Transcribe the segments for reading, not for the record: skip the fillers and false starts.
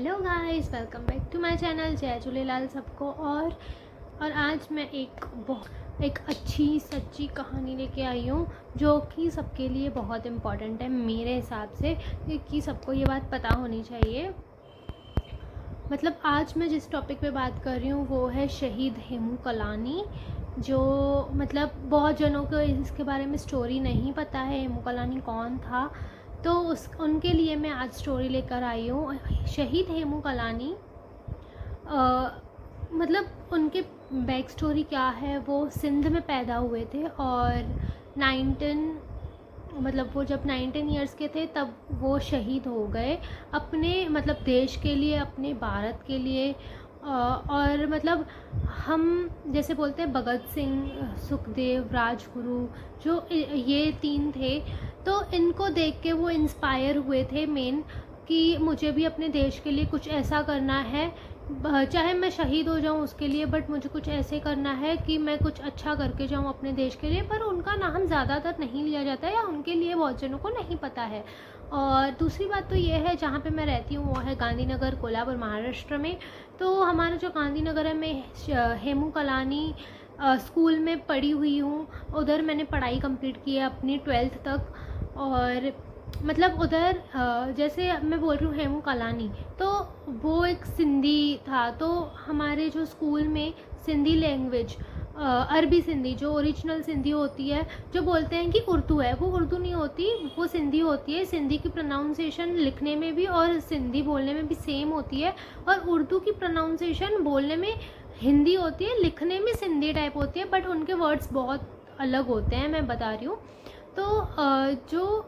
Hello guys, welcome back to my channel. जय झूलेलाल सबको। और आज मैं एक अच्छी सच्ची कहानी लेके आई हूँ जो कि सबके लिए बहुत इम्पॉर्टेंट है मेरे हिसाब से, कि सबको ये बात पता होनी चाहिए। मतलब आज मैं जिस टॉपिक पे बात कर रही हूँ वो है शहीद हेमू कलानी। जो मतलब बहुत जनों को इसके बारे में स्टोरी नहीं पता है, हेमू कलानी कौन था, तो उनके लिए मैं आज स्टोरी लेकर आई हूँ। शहीद हेमू कलानी मतलब उनके बैक स्टोरी क्या है। वो सिंध में पैदा हुए थे और 19 वो जब 19 ईयर्स के थे तब वो शहीद हो गए अपने मतलब देश के लिए, अपने भारत के लिए। और मतलब हम जैसे बोलते हैं भगत सिंह, सुखदेव, राजगुरु, जो ये तीन थे, तो इनको देख के वो इंस्पायर हुए थे मेन, कि मुझे भी अपने देश के लिए कुछ ऐसा करना है, चाहे मैं शहीद हो जाऊं उसके लिए, बट मुझे कुछ ऐसे करना है कि मैं कुछ अच्छा करके जाऊं अपने देश के लिए। पर उनका नाम ज़्यादातर नहीं लिया जाता है या उनके लिए बहुत जनों को नहीं पता है। और दूसरी बात तो ये है, जहाँ पे मैं रहती हूँ वो है गांधीनगर, कोल्हापुर, महाराष्ट्र में। तो हमारा जो गांधीनगर है, मैं हेमू कलानी स्कूल में पढ़ी हुई हूँ। उधर मैंने पढ़ाई कंप्लीट की है अपनी 12th तक। और मतलब उधर जैसे मैं बोल रही हूँ हेमू कलानी, तो वो एक सिंधी था। तो हमारे जो स्कूल में सिंधी लैंग्वेज, अरबी सिंधी जो ओरिजिनल सिंधी होती है, जो बोलते हैं कि उर्दू है, वो उर्दू नहीं होती, वो सिंधी होती है। सिंधी की प्रोनाउंसिएशन लिखने में भी और सिंधी बोलने में भी सेम होती है। और उर्दू की प्रोनाउंसिएशन बोलने में हिंदी होती है, लिखने में सिंधी टाइप होती है, बट उनके वर्ड्स बहुत अलग होते हैं, मैं बता रही हूँ। तो जो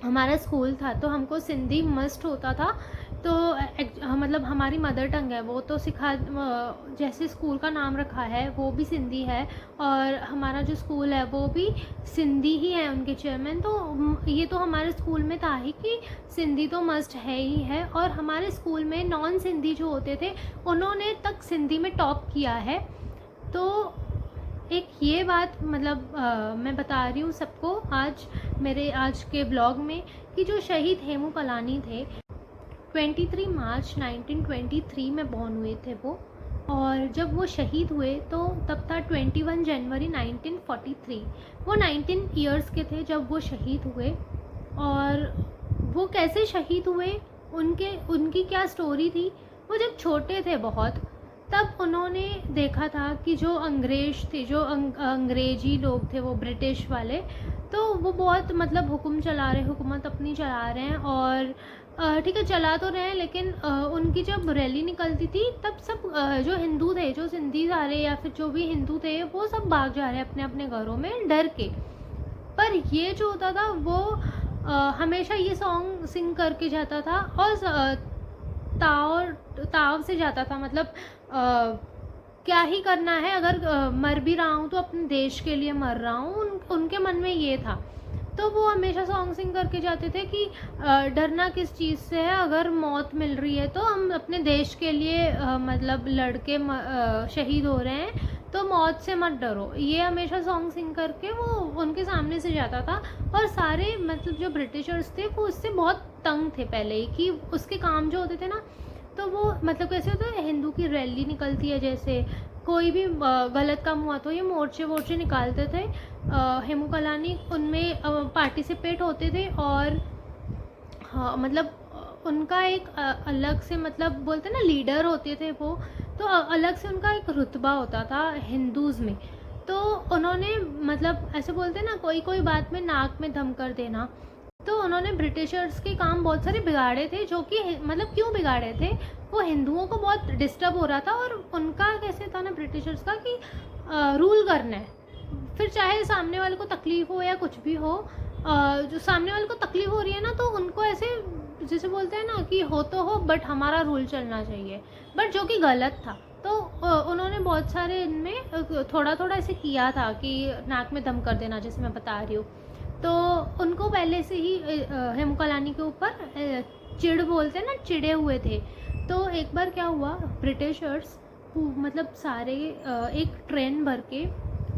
हमारा स्कूल था तो हमको सिंधी मस्ट होता था। तो मतलब हमारी मदर टंग है वो, तो जैसे स्कूल का नाम रखा है वो भी सिंधी है, और हमारा जो स्कूल है वो भी सिंधी ही है, उनके चेयरमैन। तो ये तो हमारे स्कूल में था ही कि सिंधी तो मस्ट है ही है। और हमारे स्कूल में नॉन सिंधी जो होते थे उन्होंने तक सिंधी में टॉप किया है। तो एक ये बात मतलब मैं बता रही हूँ सबको मेरे आज के ब्लॉग में, कि जो शहीद हेमू कलानी थे 23 मार्च 1923 में बॉर्न हुए थे वो। और जब वो शहीद हुए तो तब था 21 जनवरी 1943। वो 19 ईयर्स के थे जब वो शहीद हुए। और वो कैसे शहीद हुए, उनकी क्या स्टोरी थी। वो जब छोटे थे बहुत, तब उन्होंने देखा था कि जो अंग्रेज थे, जो अंग्रेजी लोग थे, वो ब्रिटिश वाले, तो वो बहुत मतलब हुकूमत अपनी चला रहे हैं। और ठीक है, चला तो रहे हैं, लेकिन उनकी जब रैली निकलती थी तब सब जो हिंदू थे, जो सिंधी सारे या फिर जो भी हिंदू थे, वो सब भाग जा रहे हैं अपने अपने घरों में डर के। पर ये जो होता था वो हमेशा ये सॉन्ग सिंग करके जाता था, और ताव से जाता था। मतलब क्या ही करना है, अगर मर भी रहा हूँ तो अपने देश के लिए मर रहा हूँ, उनके मन में ये था। तो वो हमेशा सॉन्ग सिंग करके जाते थे कि डरना किस चीज़ से है, अगर मौत मिल रही है तो हम अपने देश के लिए मतलब लड़के शहीद हो रहे हैं, तो मौत से मत डरो। ये हमेशा सॉन्ग सिंग करके वो उनके सामने से जाता था। और सारे मतलब जो ब्रिटिशर्स थे वो उससे बहुत तंग थे पहले ही, कि उसके काम जो होते थे ना, तो वो मतलब कैसे होता है, हिंदू की रैली निकलती है, जैसे कोई भी गलत काम हुआ तो ये मोर्चे निकालते थे। हेमू कलानी उनमें पार्टिसिपेट होते थे। और हाँ, मतलब उनका एक अलग से, मतलब बोलते ना लीडर होते थे वो, तो अलग से उनका एक रुतबा होता था हिंदूज़ में। तो उन्होंने मतलब ऐसे बोलते ना, कोई कोई बात में नाक में दम कर देना। तो उन्होंने ब्रिटिशर्स के काम बहुत सारे बिगाड़े थे, जो कि मतलब क्यों बिगाड़े थे, वो हिंदुओं को बहुत डिस्टर्ब हो रहा था। और उनका कैसे था ना ब्रिटिशर्स का, कि रूल करना है, फिर चाहे सामने वाले को तकलीफ़ हो या कुछ भी हो। जो सामने वाले को तकलीफ़ हो रही है ना, तो उनको ऐसे जैसे बोलते हैं ना कि हो तो हो, बट हमारा रूल चलना चाहिए, बट जो कि गलत था। तो उन्होंने बहुत सारे इनमें थोड़ा थोड़ा ऐसे किया था कि नाक में दम कर देना, जैसे मैं बता रही हूँ। तो उनको पहले से ही हेमू कलानी के ऊपर चिढ़ बोलते हैं ना, चिढ़े हुए थे। तो एक बार क्या हुआ, ब्रिटिशर्स मतलब सारे एक ट्रेन भर के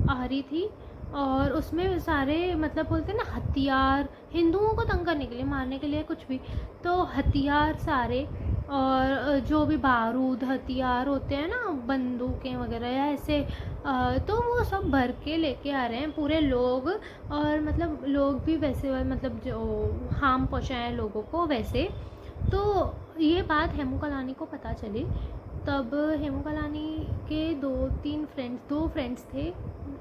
आ रही थी, और उसमें सारे मतलब बोलते हैं ना हथियार, हिंदुओं को तंग करने के लिए, मारने के लिए, कुछ भी, तो हथियार सारे और जो भी बारूद हथियार होते हैं ना, बंदूकें वगैरह या ऐसे, तो वो सब भर के लेके आ रहे हैं पूरे लोग। और मतलब लोग भी वैसे, मतलब जो हार्म पहुँचाएं लोगों को वैसे। तो ये बात हेमू कलानी को पता चली। तब हेमू कलानी के दो फ्रेंड्स थे,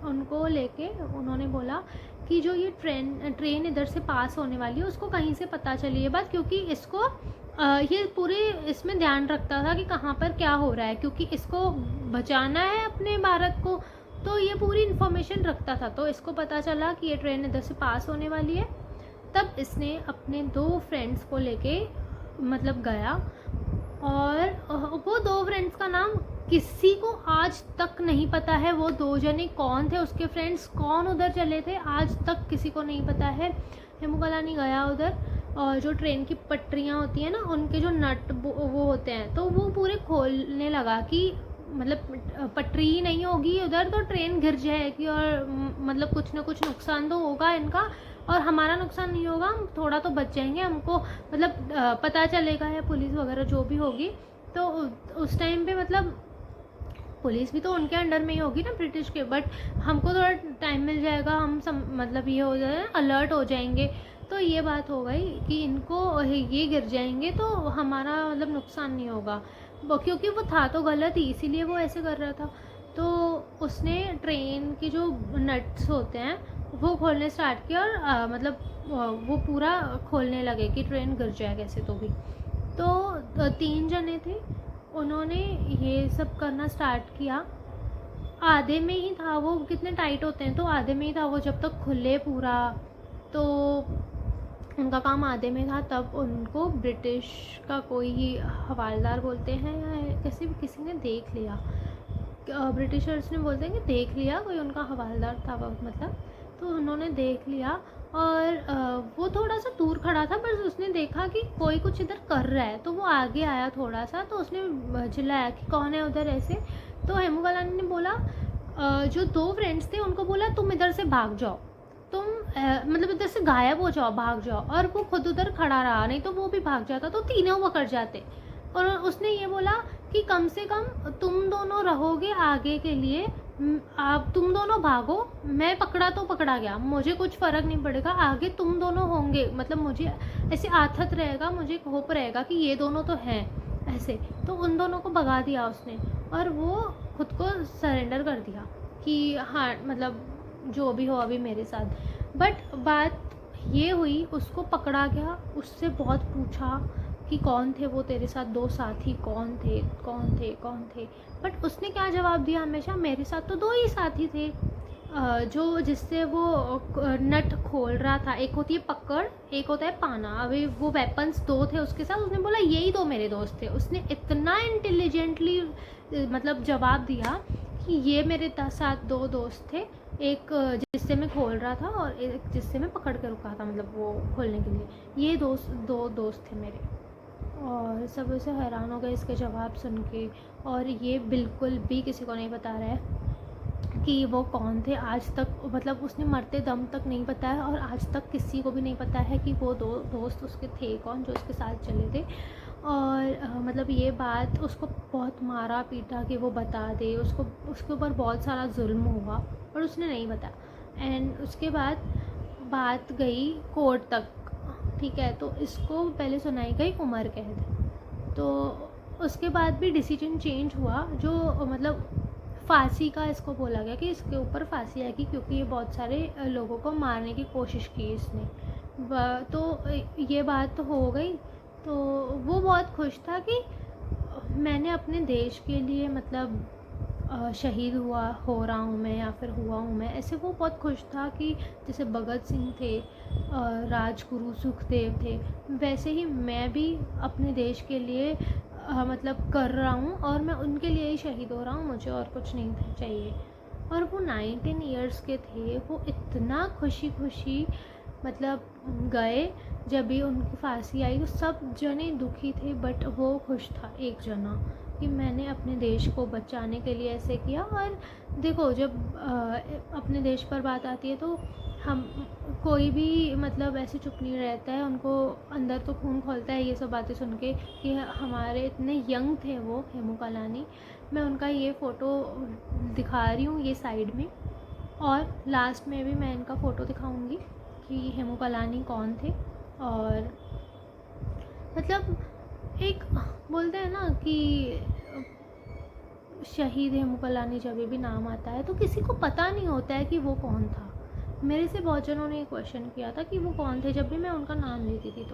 उनको लेके उन्होंने बोला कि जो ये ट्रेन इधर से पास होने वाली है उसको कहीं से पता चली ये बात, क्योंकि इसको ये पूरे इसमें ध्यान रखता था कि कहाँ पर क्या हो रहा है, क्योंकि इसको बचाना है अपने भारत को। तो ये पूरी इन्फॉर्मेशन रखता था। तो इसको पता चला कि ये ट्रेन इधर से पास होने वाली है। तब इसने अपने 2 फ्रेंड्स को लेके मतलब गया। और वो 2 फ्रेंड्स का नाम किसी को आज तक नहीं पता है। वो 2 जने कौन थे, उसके फ्रेंड्स कौन उधर चले थे, आज तक किसी को नहीं पता है। हेमू कलानी गया उधर, और जो ट्रेन की पटरियाँ होती हैं ना, उनके जो नट वो होते हैं, तो वो पूरे खोलने लगा कि मतलब पटरी ही नहीं होगी उधर तो ट्रेन गिर जाएगी, और मतलब कुछ ना कुछ नुकसान तो होगा इनका, और हमारा नुकसान नहीं होगा, हम थोड़ा तो बच जाएंगे, हमको मतलब पता चलेगा या पुलिस वगैरह जो भी होगी। तो उस टाइम पे मतलब पुलिस भी तो उनके अंडर में ही होगी ना, ब्रिटिश के, बट हमको थोड़ा टाइम मिल जाएगा, हम मतलब ये हो जाए अलर्ट हो जाएंगे। तो ये बात हो गई कि इनको ये गिर जाएंगे तो हमारा मतलब नुकसान नहीं होगा, क्योंकि वो था तो गलत ही, इसीलिए वो ऐसे कर रहा था। तो उसने ट्रेन के जो नट्स होते हैं वो खोलने स्टार्ट किया, और मतलब वो पूरा खोलने लगे कि ट्रेन गिर जाए कैसे तो भी। तो 3 जने थे, उन्होंने ये सब करना स्टार्ट किया। आधे में ही था वो, कितने टाइट होते हैं, तो आधे में ही था वो जब तक खुले पूरा। तो उनका काम आधे में था, तब उनको ब्रिटिश का कोई हवालदार बोलते हैं या कैसे भी किसी ने देख लिया, ब्रिटिशर्स ने बोलते हैं कि देख लिया, कोई उनका हवालदार था मतलब। तो उन्होंने देख लिया, और वो थोड़ा सा दूर खड़ा था, पर उसने देखा कि कोई कुछ इधर कर रहा है, तो वो आगे आया थोड़ा सा, तो उसने चिल्लाया कि कौन है उधर ऐसे। तो हेमू कलानी ने बोला, जो 2 फ्रेंड्स थे उनको बोला तुम इधर से भाग जाओ, तुम मतलब इधर से गायब हो जाओ, भाग जाओ। और वो खुद उधर खड़ा रहा, नहीं तो वो भी भाग जाता, तो तीनों पकड़ जाते। और उसने ये बोला कि कम से कम तुम दोनों रहोगे आगे के लिए, आप तुम दोनों भागो, मैं पकड़ा तो पकड़ा गया, मुझे कुछ फ़र्क नहीं पड़ेगा, आगे तुम दोनों होंगे, मतलब मुझे ऐसे आथत रहेगा, मुझे एक होप रहेगा कि ये दोनों तो हैं ऐसे। तो उन दोनों को भगा दिया उसने, और वो खुद को सरेंडर कर दिया कि हाँ मतलब जो भी हो अभी मेरे साथ। बट बात ये हुई, उसको पकड़ा गया, उससे बहुत पूछा कि कौन थे वो तेरे साथ 2 साथी, कौन थे कौन थे कौन थे। बट उसने क्या जवाब दिया हमेशा, मेरे साथ तो 2 ही साथी थे, जो जिससे वो नट खोल रहा था। एक होती है पकड़, एक होता है पाना। अभी वो वेपन्स 2 थे उसके साथ, उसने बोला यही 2 मेरे दोस्त थे। उसने इतना इंटेलिजेंटली मतलब जवाब दिया कि ये मेरे साथ 2 दोस्त थे, एक जिससे मैं खोल रहा था और एक जिससे मैं पकड़ कर रुका था, मतलब वो खोलने के लिए, ये 2 दोस्त थे मेरे। और सब उसे हैरान हो गए इसके जवाब सुन के, और ये बिल्कुल भी किसी को नहीं बता रहा है कि वो कौन थे आज तक, मतलब उसने मरते दम तक नहीं बताया, और आज तक किसी को भी नहीं पता है कि वो 2 दोस्त उसके थे कौन जो उसके साथ चले थे। और मतलब ये बात उसको बहुत मारा पीटा कि वो बता दे, उसको उसके ऊपर बहुत सारा जुल्म हुआ, पर उसने नहीं बताया। एंड उसके बाद बात गई कोर्ट तक, ठीक है, तो इसको पहले सुनाई गई उम्र कैद। तो उसके बाद भी डिसीजन चेंज हुआ, जो मतलब फांसी का इसको बोला गया कि इसके ऊपर फांसी आएगी, क्योंकि ये बहुत सारे लोगों को मारने की कोशिश की इसने। तो ये बात तो हो गई। तो वो बहुत खुश था कि मैंने अपने देश के लिए मतलब शहीद हो रहा हूँ मैं, या फिर हुआ हूँ मैं, ऐसे वो बहुत खुश था कि जैसे भगत सिंह थे, राजगुरु सुखदेव थे, वैसे ही मैं भी अपने देश के लिए मतलब कर रहा हूँ, और मैं उनके लिए ही शहीद हो रहा हूँ, मुझे और कुछ नहीं चाहिए। और वो 19 ईयर्स के थे, वो इतना खुशी खुशी मतलब गए। जब भी उनकी फांसी आई तो सब जने दुखी थे, बट वो खुश था एक जना कि मैंने अपने देश को बचाने के लिए ऐसे किया। और देखो जब अपने देश पर बात आती है तो हम कोई भी मतलब ऐसे चुप नहीं रहता है, उनको अंदर तो खून खौलता है ये सब बातें सुन के कि हमारे इतने यंग थे वो हेमू कालानी। मैं उनका ये फ़ोटो दिखा रही हूँ ये साइड में, और लास्ट में भी मैं इनका फ़ोटो दिखाऊंगी कि हेमू कालानी कौन थे। और मतलब एक बोलते हैं ना कि शहीद हेमू कालानी जब भी नाम आता है तो किसी को पता नहीं होता है कि वो कौन था। मेरे से बहुत जनों ने क्वेश्चन किया था कि वो कौन थे जब भी मैं उनका नाम लेती थी।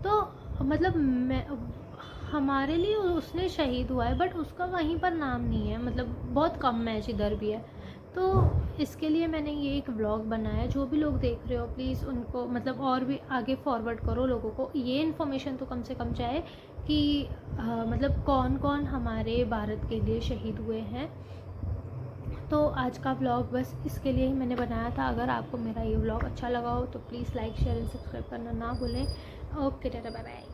तो मतलब मैं हमारे लिए उसने शहीद हुआ है, बट उसका वहीं पर नाम नहीं है, मतलब बहुत कम मैच इधर भी है। तो इसके लिए मैंने ये एक व्लॉग बनाया। जो भी लोग देख रहे हो प्लीज़ उनको मतलब और भी आगे फॉरवर्ड करो, लोगों को ये इन्फॉर्मेशन तो कम से कम जाए कि मतलब कौन कौन हमारे भारत के लिए शहीद हुए हैं। तो आज का व्लॉग बस इसके लिए ही मैंने बनाया था। अगर आपको मेरा ये व्लॉग अच्छा लगा हो तो please like share and subscribe करना ना भूलें। Okay tata bye bye.